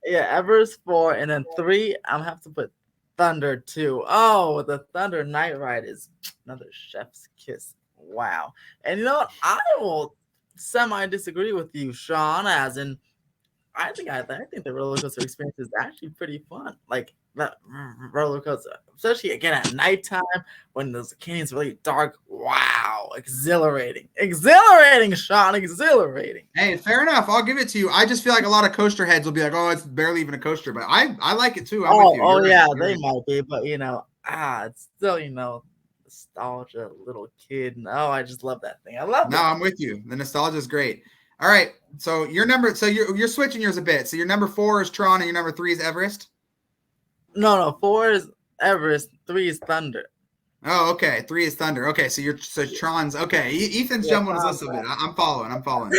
Yeah, Everest 4, and then 3, I'll have to put Thunder 2. Oh, the Thunder Night Ride is another chef's kiss. Wow. And you know what? I will semi-disagree with you, Sean, as in I think the roller coaster experience is actually pretty fun. Like that roller coaster, especially again at nighttime when the canyon's really dark. Wow, exhilarating, Sean, exhilarating. Hey, fair enough. I'll give it to you. I just feel like a lot of coaster heads will be like, "Oh, it's barely even a coaster," but I like it too. I'm with you. Oh yeah, they might be, but it's still nostalgia, little kid. No, I just love that thing. I love it. No, I'm with you. The nostalgia is great. All right, so you're switching yours a bit. So your number 4 is Tron, and your number 3 is Everest. No, 4 is Everest, 3 is Thunder. Oh, okay. 3 is Thunder. Okay, so Tron's okay. Ethan's jumping his list a bit. I'm following. All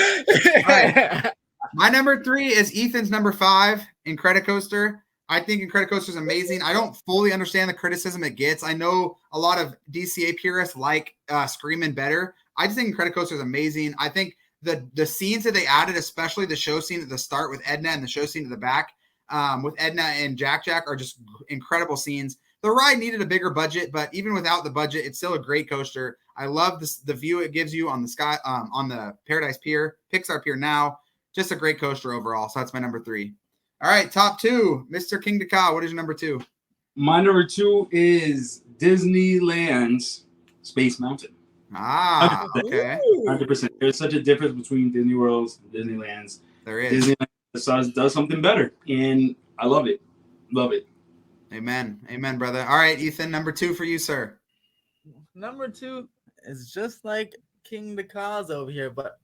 right. My number 3 is Ethan's number 5, Incredicoaster. I think Incredicoaster is amazing. I don't fully understand the criticism it gets. I know a lot of DCA purists like Screamin' better. I just think Incredicoaster is amazing. I think the scenes that they added, especially the show scene at the start with Edna and the show scene at the back with Edna and Jack are just incredible scenes. The ride needed a bigger budget, but even without the budget, it's still a great coaster. I love the view it gives you on the sky, on the Paradise Pier, Pixar Pier now. Just a great coaster overall. So that's my number 3. All right, top 2, Mr. King Daka. What is your number 2? My number 2 is Disneyland's Space Mountain. Ah, okay. 100%. There's such a difference between Disney World's and Disneyland's. There is. Disneyland does something better, and I love it. Love it. Amen. Amen, brother. All right, Ethan, number 2 for you, sir. Number 2 is just like King Daka's over here, but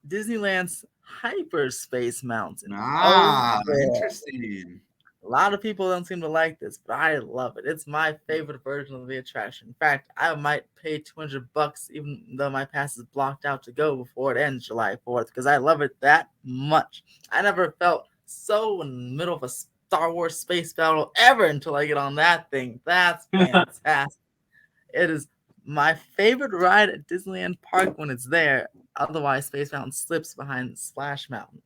Disneyland's Hyperspace Mountain. Interesting. A lot of people don't seem to like this, but I love it. It's my favorite version of the attraction. In fact, I might pay $200 even though my pass is blocked out to go before it ends July 4th because I love it that much. I never felt so in the middle of a Star Wars space battle ever until I get on that thing. That's fantastic. It is my favorite ride at Disneyland Park when it's there. Otherwise, Space Mountain slips behind Splash Mountain.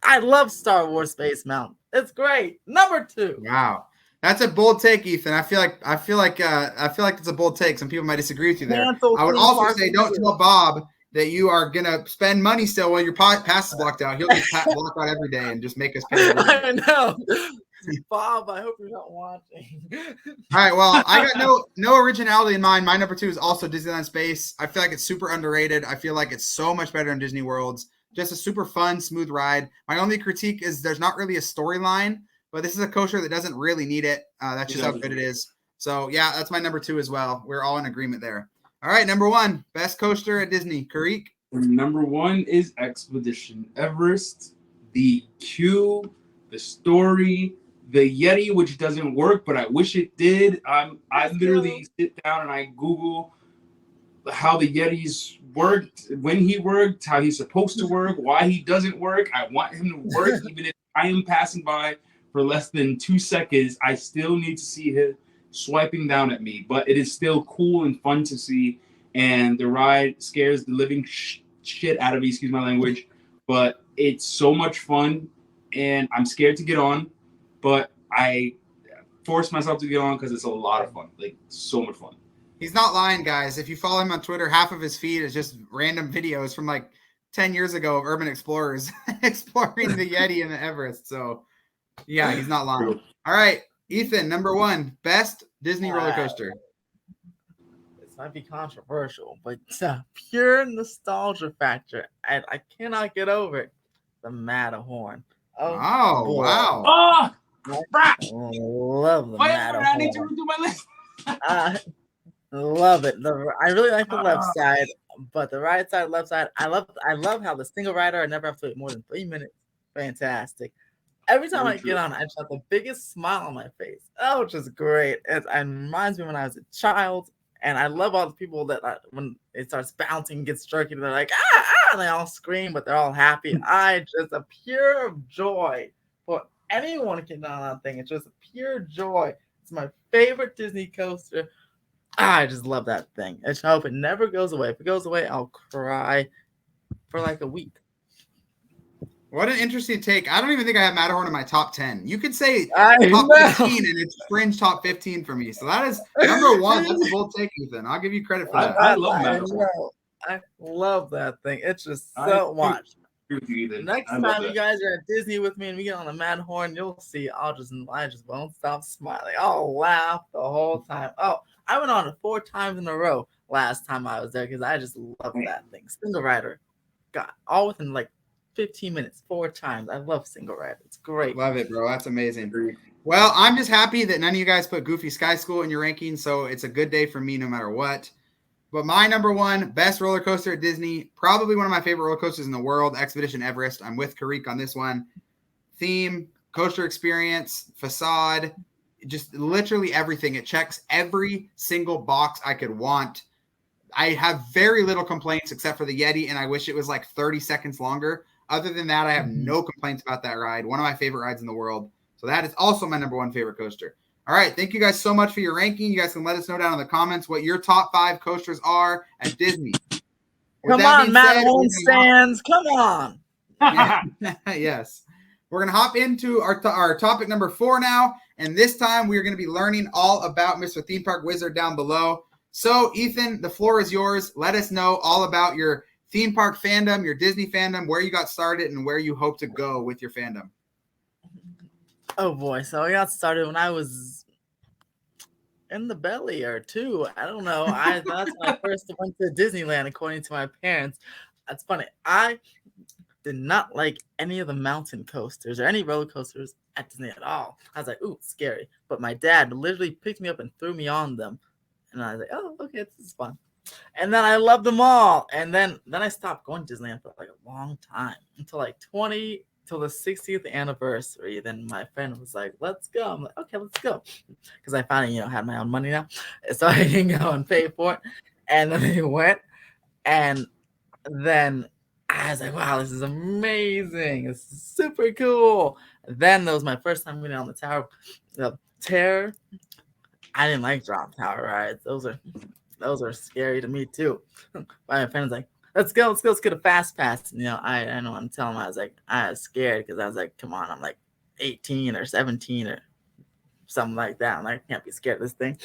I love Star Wars Space Mountain. It's great. Number 2. Wow, that's a bold take, Ethan. I feel like it's a bold take. Some people might disagree with you there. I would also say, don't tell Bob that you are gonna spend money still when your pass is blocked out. He'll get blocked out every day and just make us pay. I know. Bob, I hope you're not watching. All right, well, I got no originality in mind. My number 2 is also Disneyland Space. I feel like it's super underrated. I feel like it's so much better than Disney World's. Just a super fun, smooth ride. My only critique is there's not really a storyline, but this is a coaster that doesn't really need it. That's just how good it is. So, yeah, that's my number 2 as well. We're all in agreement there. All right, number 1, best coaster at Disney. Karik? Number 1 is Expedition Everest. The queue, the story, the Yeti, which doesn't work, but I wish it did. I literally sit down and I Google how the Yetis worked, when he worked, how he's supposed to work, why he doesn't work. I want him to work, even if I am passing by for less than 2 seconds. I still need to see him swiping down at me, but it is still cool and fun to see. And the ride scares the living shit out of me, excuse my language, but it's so much fun. And I'm scared to get on, but I force myself to get on because it's a lot of fun, like so much fun. He's not lying, guys. If you follow him on Twitter, half of his feed is just random videos from like 10 years ago of urban explorers exploring the Yeti and the Everest. So, yeah, he's not lying. All right, Ethan, number 1, best Disney roller coaster. This might be controversial, but pure nostalgia factor, and I cannot get over it. The Matterhorn. Oh, boy. wow. Oh, crap. Love the Why Matterhorn. I need to redo my list? Love it. I really like the left side, but the right side, left side, I love how the single rider, I never have to wait more than 3 minutes. Fantastic. Every time I get on, I just have the biggest smile on my face. Oh, which is great. It reminds me when I was a child, and I love all the people that when it starts bouncing, gets jerky, they're like, and they all scream, but they're all happy. I just a pure joy for anyone who can get on that thing. It's just a pure joy. It's my favorite Disney coaster. I just love that thing. I just hope it never goes away. If it goes away, I'll cry for like a week. What an interesting take. I don't even think I have Matterhorn in my top 10. You could say I top know. 15, and it's fringe top 15 for me. So that is number 1. That's a bold take, Ethan. I'll give you credit for that. I love Matterhorn. I love that thing. It's just so much. Next time you guys are at Disney with me and we get on the Matterhorn, you'll see I just won't stop smiling. I'll laugh the whole time. Oh, I went on it 4 times in a row last time I was there because I just love that thing. Single rider, got all within like 15 minutes, 4 times. I love single rider. It's great. Love it, bro. That's amazing. Well, I'm just happy that none of you guys put Goofy Sky School in your ranking, so it's a good day for me no matter what. But my number 1 best roller coaster at Disney, probably one of my favorite roller coasters in the world, Expedition Everest. I'm with Karik on this one. Theme, coaster experience, facade, just literally everything. It checks every single box I could want. I have very little complaints except for the Yeti, and I wish it was like 30 seconds longer. Other than that, I have no complaints about that ride. One of my favorite rides in the world. So that is also my number 1 favorite coaster. All right. Thank you guys so much for your ranking. You guys can let us know down in the comments what your top 5 coasters are at Disney. Come on, Matterhorn Sands. Come on. Yes. We're going to hop into our topic number 4 now. And this time we are going to be learning all about Mr. Theme Park Wizard down below. So, Ethan, the floor is yours. Let us know all about your theme park fandom, your Disney fandom, where you got started, and where you hope to go with your fandom. Oh boy, so I got started when I was in the belly or 2. I don't know. That's when I first went to Disneyland, according to my parents. That's funny. I did not like any of the mountain coasters or any roller coasters at Disney at all. I was like, ooh, scary. But my dad literally picked me up and threw me on them. And I was like, oh, okay, this is fun. And then I loved them all. And then I stopped going to Disneyland for like a long time until like till the 60th anniversary. Then my friend was like, let's go. I'm like, okay, let's go. Because I finally, had my own money now. So I can go and pay for it. And then we went. And then I was like, wow, this is amazing. This is super cool. Then that was my first time getting on the Tower of Terror. I didn't like drop tower rides. Those are scary to me too. My friend was like, let's go get a fast pass. And, I know I'm telling him, I was scared because I was like, come on, I'm like 18 or 17 or something like that. I'm like, I can't be scared of this thing.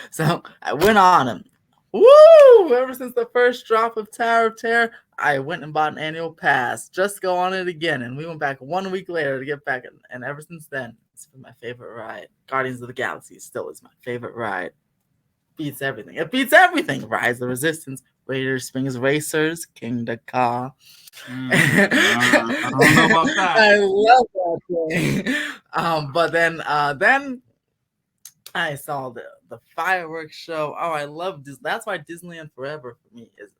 So I went on him. Woo! Ever since the first drop of Tower of Terror, I went and bought an annual pass just to go on it again. And we went back 1 week later to get back. And ever since then, it's been my favorite ride. Guardians of the Galaxy still is my favorite ride. Beats everything. It beats everything. Rise of the Resistance, Radiator Springs Racers, Kingda Ka. I don't know about that. I love that thing. But then I saw the fireworks show. Oh, I love this. That's why Disneyland Forever for me is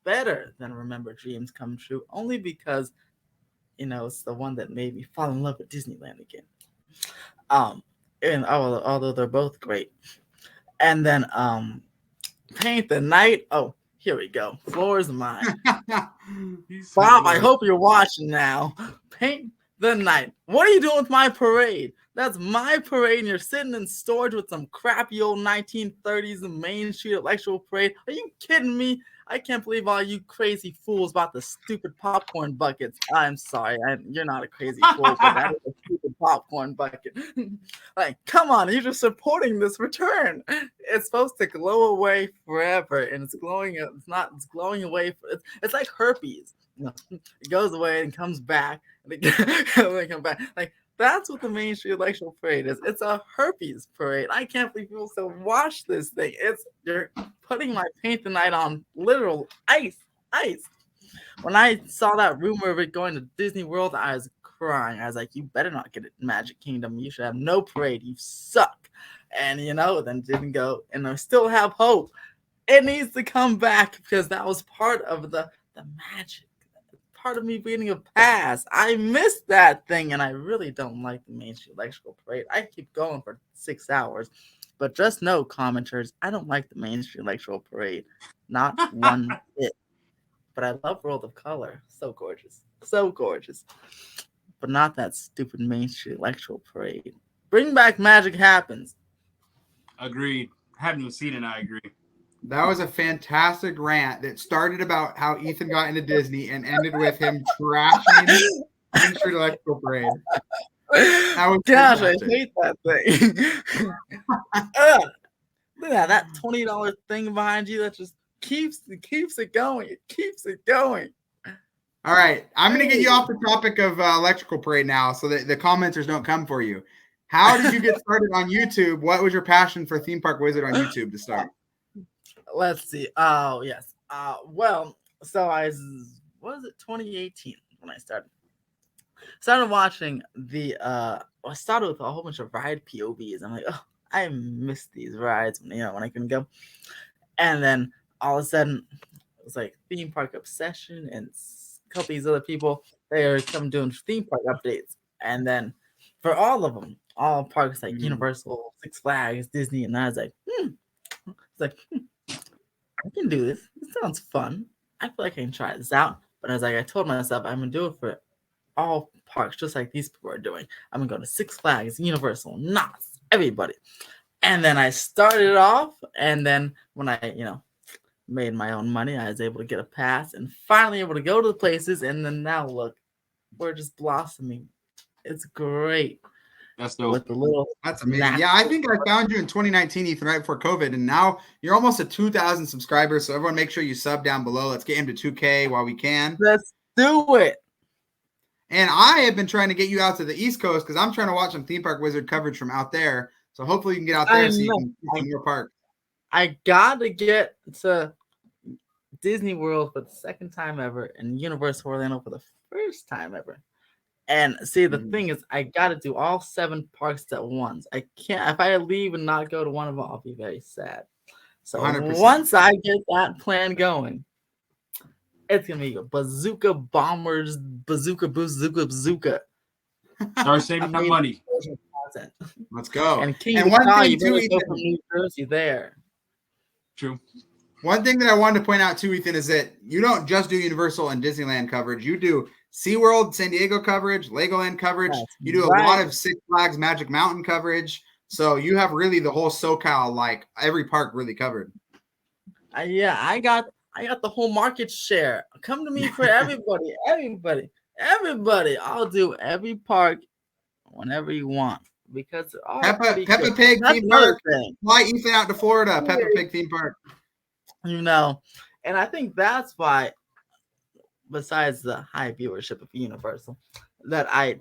better than Remember Dreams Come True, only because it's the one that made me fall in love with Disneyland again. And although they're both great. And then Paint the Night. Oh, here we go. Floor is mine. Bob, I hope you're watching now. Paint the Night. What are you doing with my parade? That's my parade, and you're sitting in storage with some crappy old 1930s Main Street Electrical Parade. Are you kidding me? I can't believe all you crazy fools about the stupid popcorn buckets. I'm sorry, you're not a crazy fool, but that is a stupid popcorn bucket. Like, come on, you're just supporting this return. It's supposed to glow away forever, and it's glowing. It's not. It's glowing away. It's like herpes. It goes away and comes back, and it comes back. Like, that's what the Main Street Electrical Parade is. It's a herpes parade. I can't believe people still watch this thing. You're putting my paint tonight on literal ice. When I saw that rumor of it going to Disney World, I was crying. I was like, you better not get it Magic Kingdom. You should have no parade. You suck. And, then didn't go. And I still have hope. It needs to come back because that was part of the magic. Part of me being a pass. I missed that thing, and I really don't like the Main Street Electrical Parade. I keep going for 6 hours. But just know, commenters, I don't like the Main Street Electrical Parade. Not one bit. But I love World of Color. So gorgeous. So gorgeous. But not that stupid Main Street Electrical Parade. Bring back Magic Happens. Agreed. Haven't even seen it. I agree. That was a fantastic rant that started about how Ethan got into Disney and ended with him trashing Main Street Electrical Parade. That was Gosh, fantastic. I hate that thing. Look at that $20 thing behind you that just keeps it going. It keeps it going. All right, I'm going to get you off the topic of Electrical Parade now so that the commenters don't come for you. How did you get started on YouTube? What was your passion for Theme Park Wizard on YouTube to start? Let's see. Oh, yes. Well, so was it 2018 when I started? Started watching I started with a whole bunch of ride POVs. I'm like, oh, I miss these rides, when I can go. And then all of a sudden, it was like Theme Park Obsession and a couple of these other people, they are come doing theme park updates. And then for all of them, all parks like Universal, Six Flags, Disney, and I was like, I can do this. This sounds fun. I feel like I can try this out. But I told myself I'm going to do it for all parks, just like these people are doing. I'm going to go to Six Flags, Universal, Knott's, everybody. And then I started off. And then when I, made my own money, I was able to get a pass and finally able to go to the places. And then now look, we're just blossoming. It's great. That's dope. With the little That's amazing. Yeah, I think I found you in 2019, Ethan, right before COVID, and now you're almost at 2,000 subscribers. So everyone, make sure you sub down below. Let's get him to 2K while we can. Let's do it. And I have been trying to get you out to the East Coast because I'm trying to watch some Theme Park Wizard coverage from out there. So hopefully you can get out there so you can see more parks. I gotta get to Disney World for the second time ever and Universal Orlando for the first time ever. And see, the thing is, I got to do all 7 parks at once. I can't. If I leave and not go to one of them, I'll be very sad. So 100%. once I get that plan going, it's going to be Bazooka Bombers, Bazooka. Start saving that money. Let's go. And King And of one Ka, thing you better too, go Ethan, from New Jersey there. True. one thing that I wanted to point out too, Ethan, is that you don't just do Universal and Disneyland coverage. You do SeaWorld, San Diego coverage, Legoland coverage. That's You do a right. lot of Six Flags Magic Mountain coverage. So you have really the whole SoCal, like every park really covered. Yeah, I got the whole market share. Come to me for everybody. I'll do every park whenever you want because they're all pretty Peppa good. Pig That's theme another park. thing, Fly Ethan out to Florida. Peppa Pig theme park. and I think that's why, besides the high viewership of Universal, that I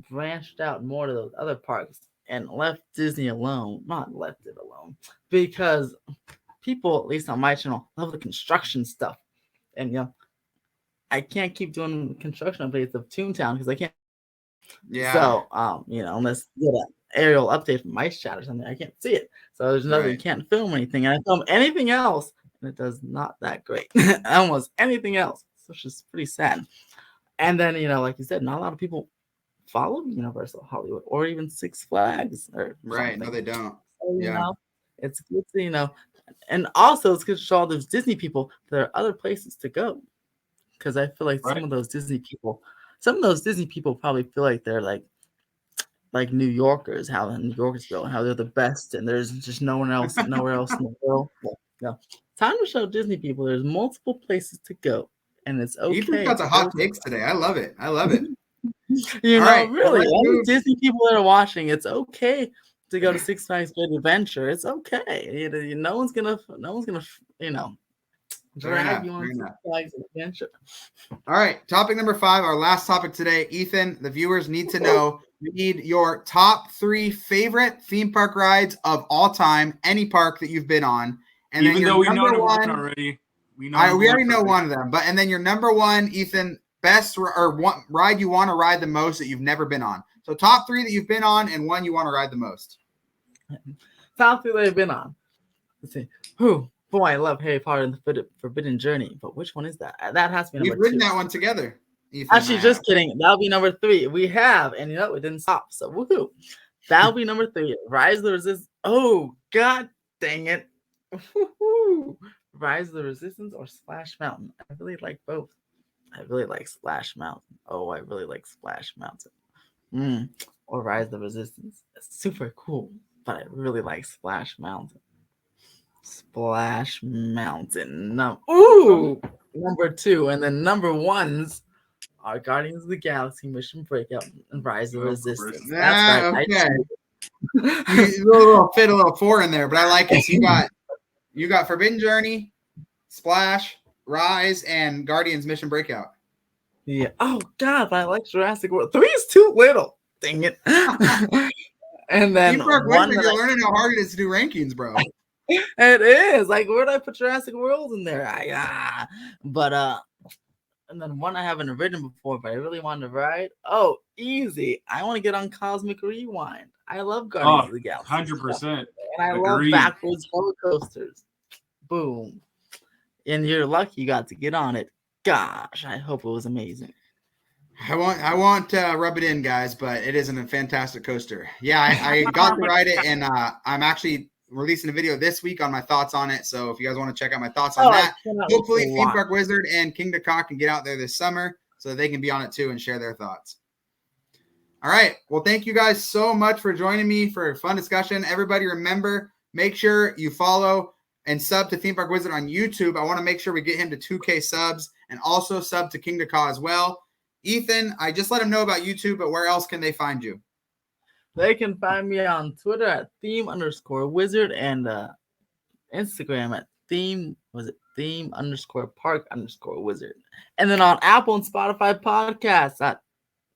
branched out more to those other parks and left Disney alone. Not left it alone because people, at least on my channel, love the construction stuff, and I can't keep doing construction updates of Toontown because I can't. Yeah. So, unless you get an aerial update from Ice Chat or something, I can't see it. So there's nothing. You Right. can't film anything, and I film anything else, and it does not that great. Almost anything else, which is pretty sad. And then like you said, not a lot of people follow Universal Hollywood or even Six Flags or Right. No, something. they don't. So, Yeah. it's good to and also it's good to show all those Disney people there are other places to go. Because I feel like Right. some of those Disney people probably feel like they're like New Yorkers, how the New Yorkers feel, and how they're the best, and there's just nowhere else in the world. Well, no. Time to show Disney people there's multiple places to go, and it's okay. Ethan's got the to hot go takes today. I love it. I love it. You All know, right, really, let's all the move. Disney people that are watching, it's okay to go to Six Flags Great Adventure. It's okay. No one's gonna, you know, Fair drag enough, you on fair Six enough. Flags Adventure. All right, topic number 5, our last topic today. Ethan, the viewers need to know. We need your top 3 favorite theme park rides of all time, any park that you've been on, and Even then your though we know number number one one. already. We know We already number know one one of them, but and then your number one, Ethan, best or one ride you want to ride the most that you've never been on. So top 3 that you've been on and one you want to ride the most. Top 3 that I've been on. Let's see. Boy, I love Harry Potter and the Forbidden Journey, but which one is that? That has to be We've number ridden 2. that one together. Ethan Actually, and I just have. kidding. That'll be number 3. We have, and you know, it didn't stop. So woohoo. That'll be number 3. Rise of the Resistance. Oh, god dang it. Woo-hoo. Rise of the Resistance or Splash Mountain. I really like both. I really like Splash Mountain. Oh, I really like Splash Mountain. Or Rise of the Resistance. It's super cool, but I really like Splash Mountain. Splash Mountain. Number 2, and then number 1s are Guardians of the Galaxy, Mission Breakout, and Rise of the Resistance. That's right. Okay. You fit a little 4 in there, but I like it. So you got Forbidden Journey, Splash, Rise, and Guardians Mission Breakout. Yeah. Oh god, but I like Jurassic World. 3 is too little. Dang it. And then Theme Park one Wizard, that you're learning how hard it is to do rankings, bro. it is like, where did I put Jurassic World in there? And then one I haven't ridden before, but I really wanted to ride. Oh, easy. I want to get on Cosmic Rewind. I love Guardians of the Galaxy. 100%. And I love Agreed. backwards roller coasters. Boom. And you're lucky you got to get on it. Gosh, I hope it was amazing. I won't rub it in, guys, but it isn't a fantastic coaster. Yeah, I got to ride it, and I'm actually releasing a video this week on my thoughts on it. So if you guys want to check out my thoughts on that, hopefully Theme Park Wizard and King to Cock can get out there this summer so they can be on it too and share their thoughts. All right. Well, thank you guys so much for joining me for a fun discussion. Everybody remember, make sure you follow and sub to Theme Park Wizard on YouTube. I want to make sure we get him to 2K subs and also sub to King to Ka as well. Ethan, I just let him know about YouTube, but where else can they find you? They can find me on Twitter at theme_wizard and Instagram at theme_park_wizard. And then on Apple and Spotify podcasts at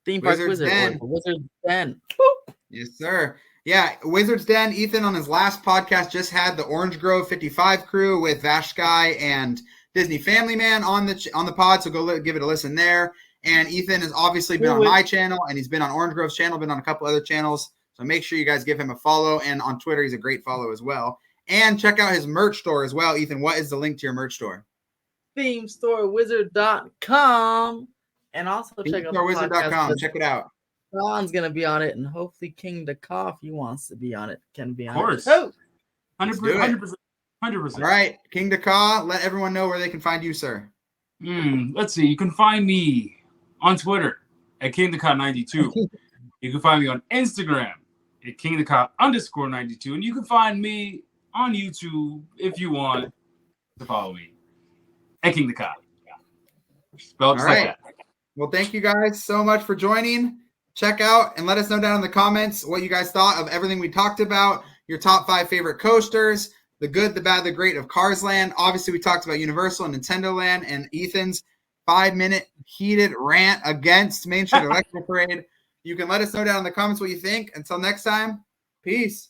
Theme Park Wizard or Wizard's Den. Boop. Yes, sir. Yeah, Wizard's Den. Ethan on his last podcast just had the Orange Grove 55 crew with Vashkai and Disney Family Man on the pod, so go give it a listen there. And Ethan has obviously been on my channel, and he's been on Orange Grove's channel, been on a couple other channels. So make sure you guys give him a follow. And on Twitter, he's a great follow as well. And check out his merch store as well. Ethan, what is the link to your merch store? ThemeStoreWizard.com. And also check out ThemeStoreWizard.com. Check it out. Ron's going to be on it, and hopefully King to Ka, if he wants to be on it, can be on it. Of course. Oh. 100%. All right. King to Ka, let everyone know where they can find you, sir. Let's see. You can find me on Twitter at KingTheCot92. You can find me on Instagram at KingTheCot_92. And you can find me on YouTube if you want to follow me at KingTheCot. Spelled just like that. Well, thank you guys so much for joining. Check out and let us know down in the comments what you guys thought of everything we talked about, your top 5 favorite coasters, the good, the bad, the great of Cars Land. Obviously, we talked about Universal and Nintendo Land, and Ethan's 5-minute heated rant against Main Street Electrical Parade. You can let us know down in the comments what you think. Until next time, peace.